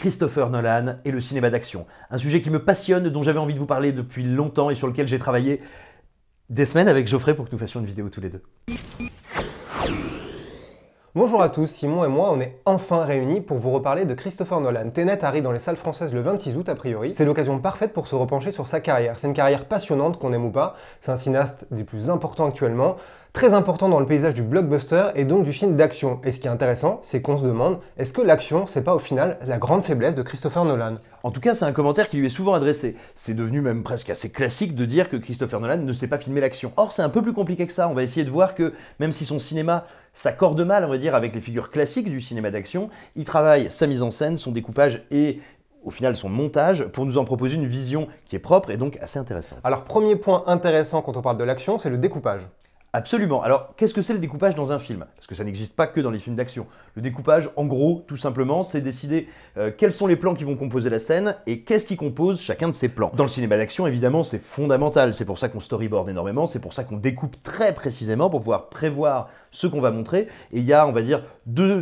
Christopher Nolan et le cinéma d'action. Un sujet qui me passionne, dont j'avais envie de vous parler depuis longtemps et sur lequel j'ai travaillé des semaines avec Geoffrey pour que nous fassions une vidéo tous les deux. Bonjour à tous, Simon et moi, on est enfin réunis pour vous reparler de Christopher Nolan. Tenet arrive dans les salles françaises le 26 août a priori. C'est l'occasion parfaite pour se repencher sur sa carrière. C'est une carrière passionnante, qu'on aime ou pas. C'est un cinéaste des plus importants actuellement, très important dans le paysage du blockbuster et donc du film d'action. Et ce qui est intéressant, c'est qu'on se demande, est-ce que l'action, c'est pas au final la grande faiblesse de Christopher Nolan? En tout cas, c'est un commentaire qui lui est souvent adressé. C'est devenu même presque assez classique de dire que Christopher Nolan ne sait pas filmer l'action. Or, c'est un peu plus compliqué que ça. On va essayer de voir que même si son cinéma s'accorde mal, on va dire, avec les figures classiques du cinéma d'action, il travaille sa mise en scène, son découpage et au final son montage pour nous en proposer une vision qui est propre et donc assez intéressante. Alors, premier point intéressant quand on parle de l'action, c'est le découpage. Absolument. Alors, qu'est-ce que c'est le découpage dans un film? Parce que ça n'existe pas que dans les films d'action. Le découpage, en gros, tout simplement, c'est décider quels sont les plans qui vont composer la scène et qu'est-ce qui compose chacun de ces plans. Dans le cinéma d'action, évidemment, c'est fondamental. C'est pour ça qu'on storyboard énormément, c'est pour ça qu'on découpe très précisément pour pouvoir prévoir ce qu'on va montrer. Et il y a, on va dire,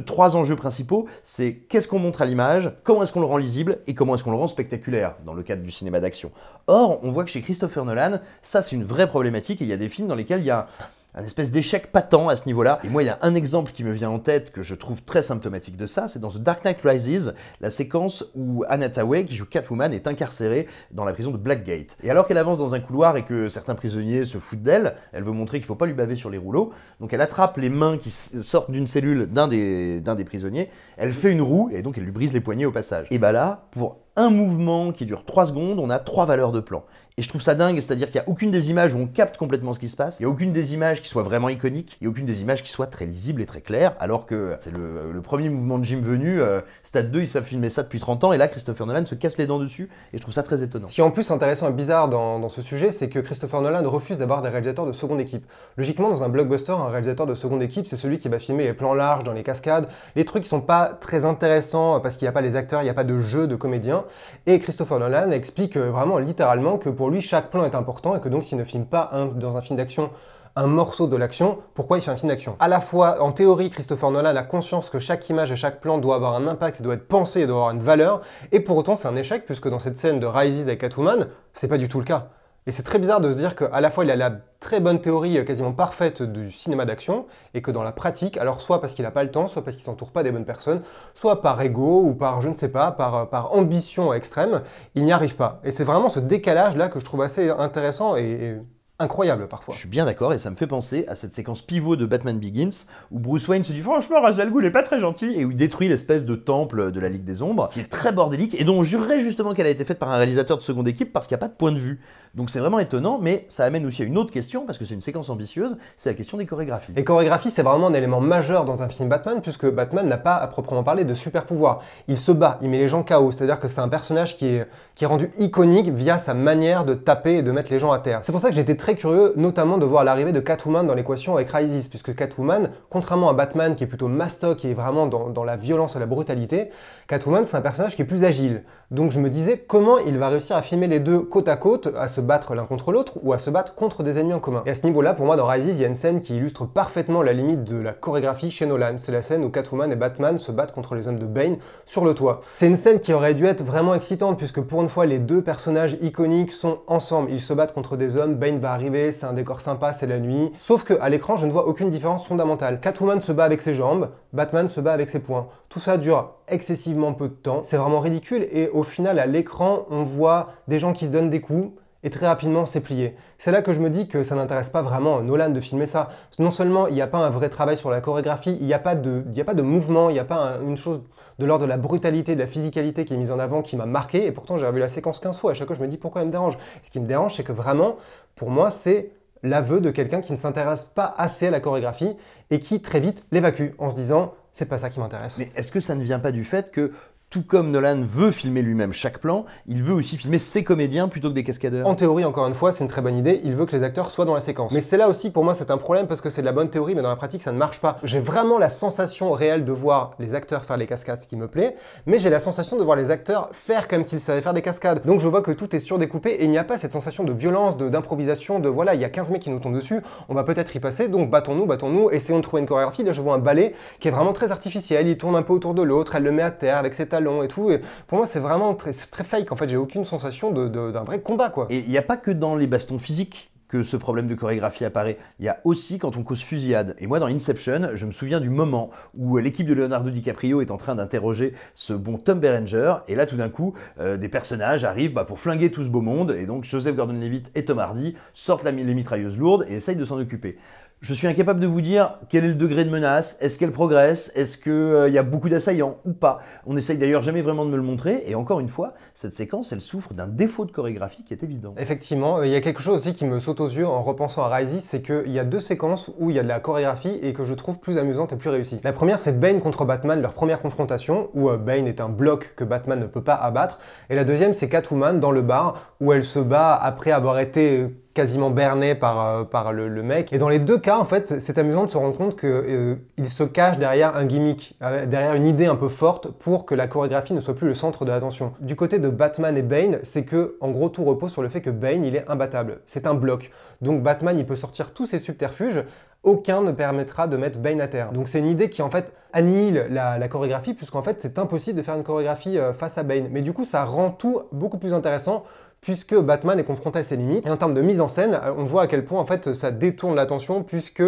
trois enjeux principaux. C'est qu'est-ce qu'on montre à l'image, comment est-ce qu'on le rend lisible et comment est-ce qu'on le rend spectaculaire dans le cadre du cinéma d'action. Or, on voit que chez Christopher Nolan, ça c'est une vraie problématique et il y a des films dans lesquels il y a un espèce d'échec patent à ce niveau-là. Et moi, il y a un exemple qui me vient en tête que je trouve très symptomatique de ça, c'est dans The Dark Knight Rises, la séquence où Anne Hathaway, qui joue Catwoman, est incarcérée dans la prison de Blackgate. Et alors qu'elle avance dans un couloir et que certains prisonniers se foutent d'elle, elle veut montrer qu'il ne faut pas lui baver sur les rouleaux, donc elle attrape les mains qui sortent d'une cellule d'un des prisonniers, elle fait une roue et donc elle lui brise les poignets au passage. Et bah là, pour un mouvement qui dure 3 secondes, on a 3 valeurs de plan. Et je trouve ça dingue, c'est-à-dire qu'il n'y a aucune des images où on capte complètement ce qui se passe, il n'y a aucune des images qui soit vraiment iconique, il n'y a aucune des images qui soit très lisible et très claire, alors que c'est le premier mouvement de Jim venu, Stade 2, ils savent filmer ça depuis 30 ans, et là Christopher Nolan se casse les dents dessus, et je trouve ça très étonnant. Ce qui est en plus intéressant et bizarre dans ce sujet, c'est que Christopher Nolan refuse d'avoir des réalisateurs de seconde équipe. Logiquement, dans un blockbuster, un réalisateur de seconde équipe, c'est celui qui va filmer les plans larges dans les cascades, les trucs qui sont pas très intéressants parce qu'il n'y a pas les acteurs, il n'y a pas de jeu de comédiens, et Christopher Nolan explique vraiment littéralement que pour lui, chaque plan est important et que donc s'il ne filme pas dans un film d'action un morceau de l'action, pourquoi il fait un film d'action? À la fois, en théorie, Christopher Nolan a conscience que chaque image et chaque plan doit avoir un impact, doit être pensé et doit avoir une valeur, et pour autant c'est un échec puisque dans cette scène de Rises avec Catwoman, c'est pas du tout le cas. Et c'est très bizarre de se dire qu'à la fois il a la très bonne théorie quasiment parfaite du cinéma d'action et que dans la pratique, alors soit parce qu'il n'a pas le temps, soit parce qu'il s'entoure pas des bonnes personnes, soit par ego ou par je ne sais pas, par ambition extrême, il n'y arrive pas. Et c'est vraiment ce décalage là que je trouve assez intéressant et incroyable parfois. Je suis bien d'accord et ça me fait penser à cette séquence pivot de Batman Begins où Bruce Wayne se dit franchement Ra's al Ghul est pas très gentil et où il détruit l'espèce de temple de la Ligue des Ombres qui est très bordélique et dont on jurerait justement qu'elle a été faite par un réalisateur de seconde équipe parce qu'il n'y a pas de point de vue. Donc c'est vraiment étonnant, mais ça amène aussi à une autre question parce que c'est une séquence ambitieuse, c'est la question des chorégraphies. Les chorégraphies, c'est vraiment un élément majeur dans un film Batman puisque Batman n'a pas à proprement parler de super pouvoir. Il se bat, il met les gens KO, c'est-à-dire que c'est un personnage qui est rendu iconique via sa manière de taper et de mettre les gens à terre. C'est pour ça que j'étais très curieux, notamment de voir l'arrivée de Catwoman dans l'équation avec Rises, puisque Catwoman, contrairement à Batman qui est plutôt mastoc, qui est vraiment dans la violence et la brutalité, Catwoman c'est un personnage qui est plus agile. Donc je me disais comment il va réussir à filmer les deux côte à côte, à se battre l'un contre l'autre ou à se battre contre des ennemis en commun. Et à ce niveau-là, pour moi, dans Rises, il y a une scène qui illustre parfaitement la limite de la chorégraphie chez Nolan. C'est la scène où Catwoman et Batman se battent contre les hommes de Bane sur le toit. C'est une scène qui aurait dû être vraiment excitante puisque pour une fois, les deux personnages iconiques sont ensemble. Ils se battent contre des hommes, Bane va arriver, c'est un décor sympa, c'est la nuit. Sauf qu'à l'écran, je ne vois aucune différence fondamentale. Catwoman se bat avec ses jambes, Batman se bat avec ses poings. Tout ça dure excessivement peu de temps. C'est vraiment ridicule et au final, à l'écran, on voit des gens qui se donnent des coups et très rapidement c'est plié. C'est là que je me dis que ça n'intéresse pas vraiment Nolan de filmer ça. Non seulement il n'y a pas un vrai travail sur la chorégraphie, il n'y a pas de mouvement, il n'y a pas une chose de l'ordre de la brutalité, de la physicalité qui est mise en avant, qui m'a marqué, et pourtant j'ai revu la séquence 15 fois, à chaque fois je me dis pourquoi elle me dérange. Ce qui me dérange, c'est que vraiment, pour moi, c'est l'aveu de quelqu'un qui ne s'intéresse pas assez à la chorégraphie et qui très vite l'évacue en se disant c'est pas ça qui m'intéresse. Mais est-ce que ça ne vient pas du fait que tout comme Nolan veut filmer lui-même chaque plan, il veut aussi filmer ses comédiens plutôt que des cascadeurs. En théorie, encore une fois, c'est une très bonne idée, il veut que les acteurs soient dans la séquence. Mais c'est là aussi, pour moi, c'est un problème parce que c'est de la bonne théorie, mais dans la pratique, ça ne marche pas. J'ai vraiment la sensation réelle de voir les acteurs faire les cascades, ce qui me plaît, mais j'ai la sensation de voir les acteurs faire comme s'ils savaient faire des cascades. Donc je vois que tout est surdécoupé et il n'y a pas cette sensation de violence, d'improvisation, de voilà, il y a 15 mecs qui nous tombent dessus, on va peut-être y passer, donc battons-nous, essayons de trouver une chorégraphie. Là, je vois un ballet qui est vraiment très artificiel, il tourne un peu autour de l'autre, elle le met à terre avec ses talons. ballon et tout. Et pour moi, c'est vraiment c'est très fake. En fait, j'ai aucune sensation d'un vrai combat, quoi. Et il n'y a pas que dans les bastons physiques que ce problème de chorégraphie apparaît. Il y a aussi quand on cause fusillade. Et moi, dans Inception, je me souviens du moment où l'équipe de Leonardo DiCaprio est en train d'interroger ce bon Tom Berenger, et là, tout d'un coup, des personnages arrivent pour flinguer tout ce beau monde, et donc Joseph Gordon-Levitt et Tom Hardy sortent les mitrailleuses lourdes et essayent de s'en occuper. Je suis incapable de vous dire quel est le degré de menace, est-ce qu'elle progresse, est-ce qu'il y a beaucoup d'assaillants ou pas. On n'essaye d'ailleurs jamais vraiment de me le montrer, et encore une fois, cette séquence, elle souffre d'un défaut de chorégraphie qui est évident. Effectivement, il y a quelque chose aussi qui me saute aux yeux en repensant à Rises, c'est qu'il y a deux séquences où il y a de la chorégraphie et que je trouve plus amusante et plus réussie. La première, c'est Bane contre Batman, leur première confrontation, où Bane est un bloc que Batman ne peut pas abattre, et la deuxième, c'est Catwoman dans le bar, où elle se bat après avoir été quasiment berné par le mec. Et dans les deux cas, en fait, c'est amusant de se rendre compte qu'il se cache derrière un gimmick, derrière une idée un peu forte pour que la chorégraphie ne soit plus le centre de l'attention. Du côté de Batman et Bane, c'est que, en gros, tout repose sur le fait que Bane, il est imbattable. C'est un bloc. Donc Batman, il peut sortir tous ses subterfuges, aucun ne permettra de mettre Bane à terre. Donc c'est une idée qui, en fait, annihile la chorégraphie, puisqu'en fait, c'est impossible de faire une chorégraphie face à Bane. Mais du coup, ça rend tout beaucoup plus intéressant, puisque Batman est confronté à ses limites. Et en termes de mise en scène, on voit à quel point en fait ça détourne l'attention, puisque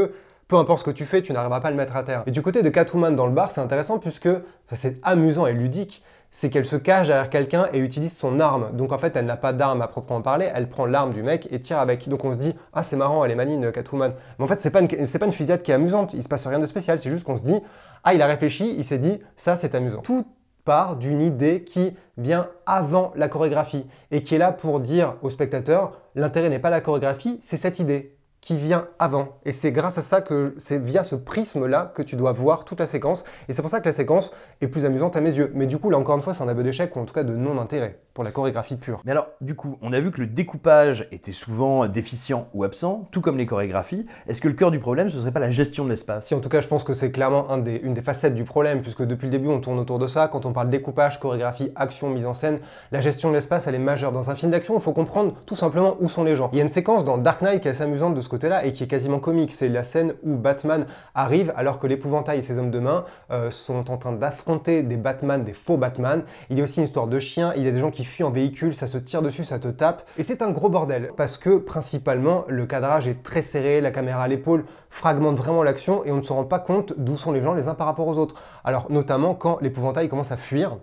peu importe ce que tu fais, tu n'arriveras pas à le mettre à terre. Et du côté de Catwoman dans le bar, c'est intéressant puisque c'est amusant et ludique. C'est qu'elle se cache derrière quelqu'un et utilise son arme. Donc en fait, elle n'a pas d'arme à proprement parler, elle prend l'arme du mec et tire avec. Donc on se dit, ah c'est marrant, elle est maligne Catwoman. Mais en fait, c'est pas une fusillade qui est amusante, il se passe rien de spécial, c'est juste qu'on se dit, ah il a réfléchi, il s'est dit, ça c'est amusant. Tout part d'une idée qui vient avant la chorégraphie et qui est là pour dire au spectateur, l'intérêt n'est pas la chorégraphie, c'est cette idée qui vient avant. Et c'est grâce à ça que c'est via ce prisme-là que tu dois voir toute la séquence. Et c'est pour ça que la séquence est plus amusante à mes yeux. Mais du coup, là encore une fois, c'est un aveu d'échec ou en tout cas de non-intérêt pour la chorégraphie pure. Mais alors, du coup, on a vu que le découpage était souvent déficient ou absent, tout comme les chorégraphies. Est-ce que le cœur du problème, ce serait pas la gestion de l'espace? Si, en tout cas, je pense que c'est clairement une des facettes du problème, puisque depuis le début, on tourne autour de ça. Quand on parle découpage, chorégraphie, action, mise en scène, la gestion de l'espace, elle est majeure. Dans un film d'action, il faut comprendre tout simplement où sont les gens. Il y a une séquence dans Dark Knight qui est assez amusante de ce côté-là et qui est quasiment comique. C'est la scène où Batman arrive alors que l'épouvantail et ses hommes de main sont en train d'affronter des Batman, des faux Batman. Il y a aussi une histoire de chien, il y a des gens qui fuient en véhicule, ça se tire dessus, ça te tape. Et c'est un gros bordel parce que principalement le cadrage est très serré, la caméra à l'épaule fragmente vraiment l'action et on ne se rend pas compte d'où sont les gens les uns par rapport aux autres. Alors notamment quand l'épouvantail commence à fuir,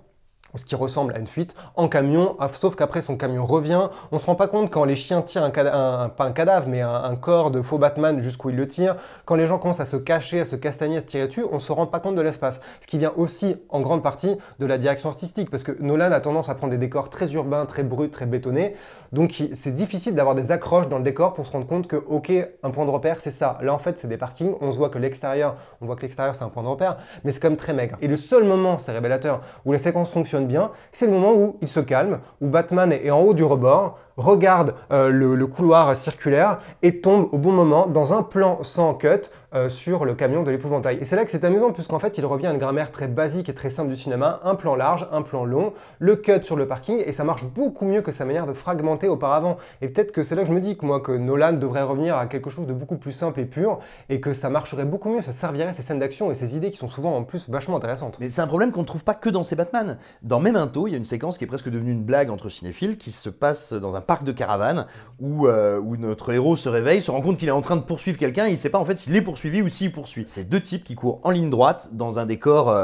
ce qui ressemble à une fuite, en camion, sauf qu'après son camion revient. On se rend pas compte quand les chiens tirent pas un cadavre, mais un corps de faux Batman jusqu'où ils le tirent. Quand les gens commencent à se cacher, à se castagner, à se tirer dessus, on se rend pas compte de l'espace. Ce qui vient aussi en grande partie de la direction artistique, parce que Nolan a tendance à prendre des décors très urbains, très bruts, très bétonnés. Donc c'est difficile d'avoir des accroches dans le décor pour se rendre compte que, ok, un point de repère, c'est ça. Là, en fait, c'est des parkings. On voit que l'extérieur, c'est un point de repère, mais c'est quand même très maigre. Et le seul moment, c'est révélateur, où la séquence fonctionne bien, c'est le moment où il se calme, où Batman est en haut du rebord, regarde le couloir circulaire et tombe au bon moment dans un plan sans cut sur le camion de l'épouvantail. Et c'est là que c'est amusant puisqu'en fait il revient à une grammaire très basique et très simple du cinéma, un plan large, un plan long, le cut sur le parking et ça marche beaucoup mieux que sa manière de fragmenter auparavant. Et peut-être que c'est là que je me dis que Nolan devrait revenir à quelque chose de beaucoup plus simple et pur et que ça marcherait beaucoup mieux, ça servirait ces scènes d'action et ces idées qui sont souvent en plus vachement intéressantes. Mais c'est un problème qu'on ne trouve pas que dans ces Batman. Dans Memento, il y a une séquence qui est presque devenue une blague entre cinéphiles qui se passe dans un parc de caravanes où notre héros se réveille, se rend compte qu'il est en train de poursuivre quelqu'un et il ne sait pas en fait s'il est poursuivi ou s'il poursuit. C'est deux types qui courent en ligne droite dans un décor,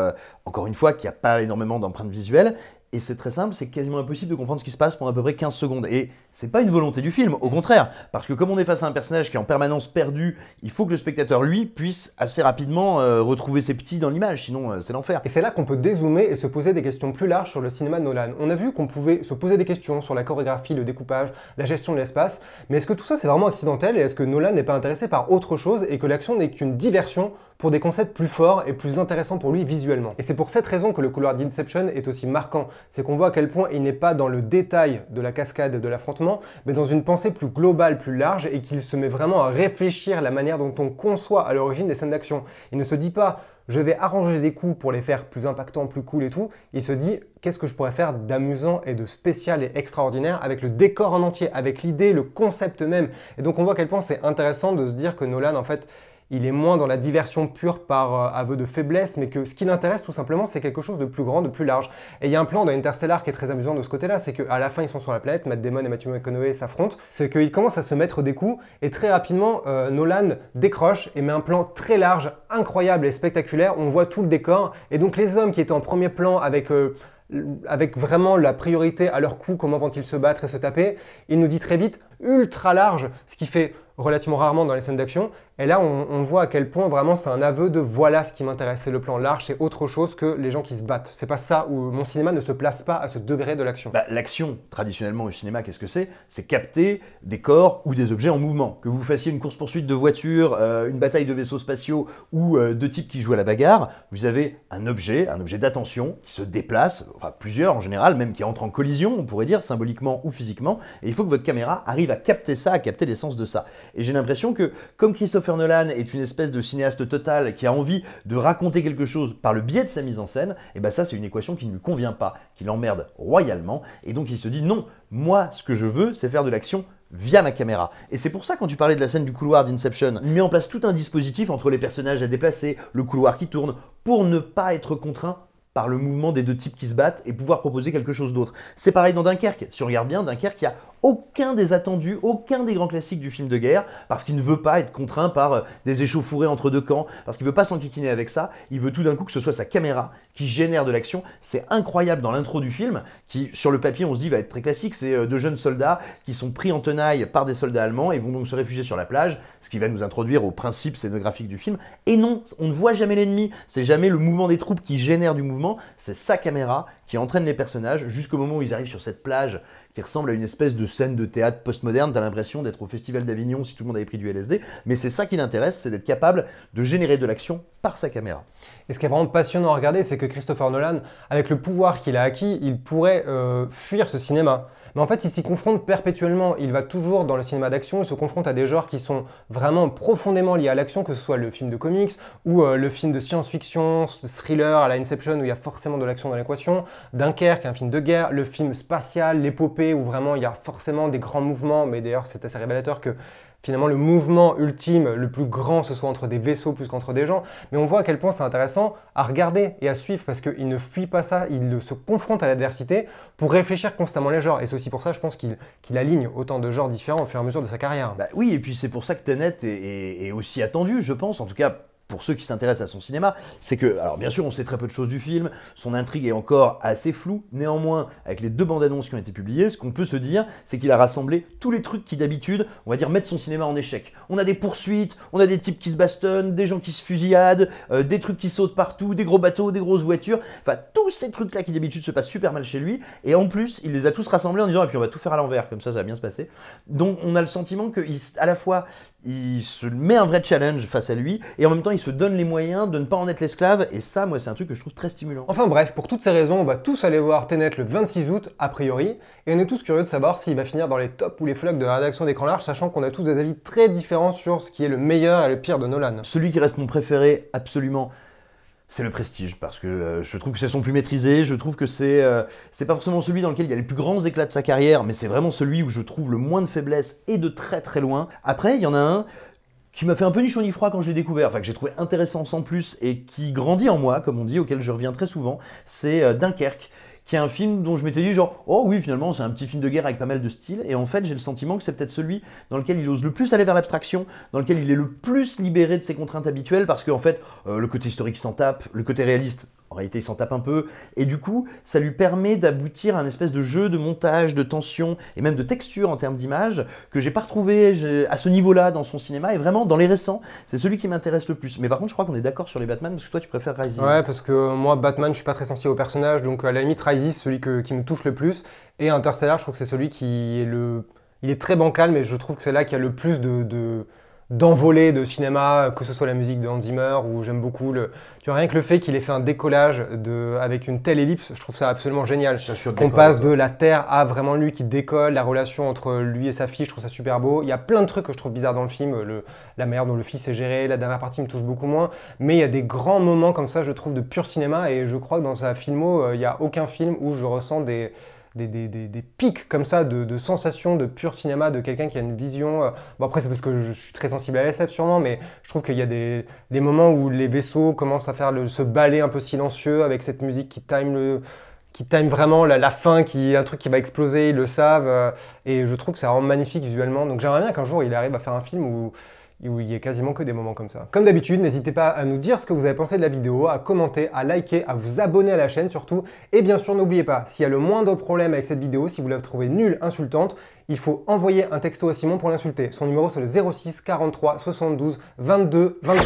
encore une fois, qui n'a pas énormément d'empreintes visuelles. Et c'est très simple, c'est quasiment impossible de comprendre ce qui se passe pendant à peu près 15 secondes. Et c'est pas une volonté du film, au contraire. Parce que comme on est face à un personnage qui est en permanence perdu, il faut que le spectateur, lui, puisse assez rapidement retrouver ses petits dans l'image, sinon c'est l'enfer. Et c'est là qu'on peut dézoomer et se poser des questions plus larges sur le cinéma de Nolan. On a vu qu'on pouvait se poser des questions sur la chorégraphie, le découpage, la gestion de l'espace. Mais est-ce que tout ça c'est vraiment accidentel et est-ce que Nolan n'est pas intéressé par autre chose et que l'action n'est qu'une diversion pour des concepts plus forts et plus intéressants pour lui visuellement. Et c'est pour cette raison que le couloir d'Inception est aussi marquant. C'est qu'on voit à quel point il n'est pas dans le détail de la cascade et de l'affrontement, mais dans une pensée plus globale, plus large, et qu'il se met vraiment à réfléchir la manière dont on conçoit à l'origine des scènes d'action. Il ne se dit pas « je vais arranger des coups pour les faire plus impactants, plus cool et tout », il se dit « qu'est-ce que je pourrais faire d'amusant et de spécial et extraordinaire avec le décor en entier, avec l'idée, le concept même ». Et donc on voit à quel point c'est intéressant de se dire que Nolan, en fait, il est moins dans la diversion pure par aveu de faiblesse, mais que ce qui l'intéresse tout simplement, c'est quelque chose de plus grand, de plus large. Et il y a un plan dans Interstellar qui est très amusant de ce côté-là, c'est qu'à la fin, ils sont sur la planète, Matt Damon et Matthew McConaughey s'affrontent, c'est qu'ils commencent à se mettre des coups, et très rapidement, Nolan décroche et met un plan très large, incroyable et spectaculaire, on voit tout le décor, et donc les hommes qui étaient en premier plan avec vraiment la priorité à leur coup, comment vont-ils se battre et se taper, il nous dit très vite ultra large, ce qui fait relativement rarement dans les scènes d'action. Et là, on voit à quel point vraiment c'est un aveu de voilà ce qui m'intéresse. C'est le plan large, c'est autre chose que les gens qui se battent. C'est pas ça où mon cinéma ne se place pas à ce degré de l'action. L'action, traditionnellement au cinéma, qu'est-ce que c'est? C'est capter des corps ou des objets en mouvement. Que vous fassiez une course-poursuite de voitures, une bataille de vaisseaux spatiaux ou deux types qui jouent à la bagarre, vous avez un objet d'attention qui se déplace, enfin plusieurs en général, même qui entrent en collision, on pourrait dire, symboliquement ou physiquement, et il faut que votre caméra arrive à capter ça, à capter l'essence de ça. Et j'ai l'impression que, comme Christopher Nolan est une espèce de cinéaste total qui a envie de raconter quelque chose par le biais de sa mise en scène, et ben ça c'est une équation qui ne lui convient pas, qui l'emmerde royalement, et donc il se dit non, moi ce que je veux c'est faire de l'action via ma caméra. Et c'est pour ça, quand tu parlais de la scène du couloir d'Inception, il met en place tout un dispositif entre les personnages à déplacer, le couloir qui tourne, pour ne pas être contraint par le mouvement des deux types qui se battent et pouvoir proposer quelque chose d'autre. C'est pareil dans Dunkerque. Si on regarde bien, Dunkerque, il n'y a aucun des attendus, aucun des grands classiques du film de guerre, parce qu'il ne veut pas être contraint par des échauffourées entre deux camps, parce qu'il ne veut pas s'enquiquiner avec ça, il veut tout d'un coup que ce soit sa caméra qui génère de l'action. C'est incroyable dans l'intro du film, qui sur le papier on se dit va être très classique, c'est deux jeunes soldats qui sont pris en tenaille par des soldats allemands et vont donc se réfugier sur la plage, ce qui va nous introduire au principe scénographique du film. Et non, on ne voit jamais l'ennemi, c'est jamais le mouvement des troupes qui génère du mouvement, c'est sa caméra qui entraîne les personnages jusqu'au moment où ils arrivent sur cette plage qui ressemble à une espèce de scène de théâtre postmoderne. T'as l'impression d'être au Festival d'Avignon si tout le monde avait pris du LSD, mais c'est ça qui l'intéresse, c'est d'être capable de générer de l'action par sa caméra. Et ce qui est vraiment passionnant à regarder, c'est que Christopher Nolan, avec le pouvoir qu'il a acquis, il pourrait fuir ce cinéma. Mais en fait, il s'y confronte perpétuellement. Il va toujours dans le cinéma d'action, il se confronte à des genres qui sont vraiment profondément liés à l'action, que ce soit le film de comics ou le film de science-fiction, thriller à la Inception où il y a forcément de l'action dans l'équation, Dunkerque, un film de guerre, le film spatial, l'épopée où vraiment il y a forcément des grands mouvements, mais d'ailleurs c'est assez révélateur que finalement le mouvement ultime, le plus grand, ce soit entre des vaisseaux plus qu'entre des gens. Mais on voit à quel point c'est intéressant à regarder et à suivre parce qu'il ne fuit pas ça, il se confronte à l'adversité pour réfléchir constamment les genres. Et c'est aussi pour ça, je pense, qu'il aligne autant de genres différents au fur et à mesure de sa carrière. Oui, et puis c'est pour ça que Tenet est aussi attendu, je pense, en tout cas pour ceux qui s'intéressent à son cinéma, c'est que, alors bien sûr on sait très peu de choses du film, son intrigue est encore assez floue, néanmoins avec les deux bandes annonces qui ont été publiées, ce qu'on peut se dire c'est qu'il a rassemblé tous les trucs qui d'habitude, on va dire, mettent son cinéma en échec. On a des poursuites, on a des types qui se bastonnent, des gens qui se fusilladent, des trucs qui sautent partout, des gros bateaux, des grosses voitures, enfin tous ces trucs là qui d'habitude se passent super mal chez lui, et en plus il les a tous rassemblés en disant et puis on va tout faire à l'envers, comme ça va bien se passer. Donc on a le sentiment qu'à la fois il se met un vrai challenge face à lui, et en même temps il se donne les moyens de ne pas en être l'esclave, et ça, moi, c'est un truc que je trouve très stimulant. Enfin bref, pour toutes ces raisons, on va tous aller voir Tenet le 26 août, a priori, et on est tous curieux de savoir s'il va finir dans les tops ou les flops de la rédaction d'Écran Large, sachant qu'on a tous des avis très différents sur ce qui est le meilleur et le pire de Nolan. Celui qui reste mon préféré, absolument, c'est le Prestige, parce que je trouve que c'est son plus maîtrisé, je trouve que c'est pas forcément celui dans lequel il y a les plus grands éclats de sa carrière, mais c'est vraiment celui où je trouve le moins de faiblesse et de très très loin. Après, il y en a un qui m'a fait un peu ni chaud ni froid quand je l'ai découvert, enfin que j'ai trouvé intéressant sans plus et qui grandit en moi, comme on dit, auquel je reviens très souvent, c'est Dunkerque, qui est un film dont je m'étais dit genre oh oui finalement c'est un petit film de guerre avec pas mal de style, et en fait j'ai le sentiment que c'est peut-être celui dans lequel il ose le plus aller vers l'abstraction, dans lequel il est le plus libéré de ses contraintes habituelles, parce qu'en fait le côté historique il s'en tape, le côté réaliste en réalité il s'en tape un peu, et du coup ça lui permet d'aboutir à un espèce de jeu de montage, de tension et même de texture en termes d'image que j'ai pas retrouvé à ce niveau-là dans son cinéma, et vraiment dans les récents c'est celui qui m'intéresse le plus. Mais par contre je crois qu'on est d'accord sur les Batman, parce que toi tu préfères Rises. Ouais, parce que moi Batman je suis pas très sensible au personnage, donc à la limite Rises celui qui me touche le plus, et Interstellar je trouve que c'est celui qui est il est très bancal, mais je trouve que c'est là qu'il y a le plus d'envolée de cinéma, que ce soit la musique de Hans Zimmer, ou j'aime beaucoup tu vois, rien que le fait qu'il ait fait un décollage avec une telle ellipse, je trouve ça absolument génial. Qu'on passe de la Terre à vraiment lui qui décolle, la relation entre lui et sa fille, je trouve ça super beau. Il y a plein de trucs que je trouve bizarres dans le film, la manière dont le fils est géré, la dernière partie me touche beaucoup moins, mais il y a des grands moments comme ça, je trouve, de pur cinéma, et je crois que dans sa filmo, il n'y a aucun film où je ressens des pics comme ça de sensations, de pur cinéma, de quelqu'un qui a une vision. Bon, après, c'est parce que je suis très sensible à la SF sûrement, mais je trouve qu'il y a des moments où les vaisseaux commencent à faire ce ballet un peu silencieux avec cette musique qui time vraiment la fin, un truc qui va exploser, ils le savent. Et je trouve que ça rend magnifique visuellement. Donc j'aimerais bien qu'un jour il arrive à faire un film où il y ait quasiment que des moments comme ça. Comme d'habitude, n'hésitez pas à nous dire ce que vous avez pensé de la vidéo, à commenter, à liker, à vous abonner à la chaîne surtout. Et bien sûr, n'oubliez pas, s'il y a le moindre problème avec cette vidéo, si vous la trouvez nulle, insultante, il faut envoyer un texto à Simon pour l'insulter. Son numéro c'est le 06 43 72 22 22.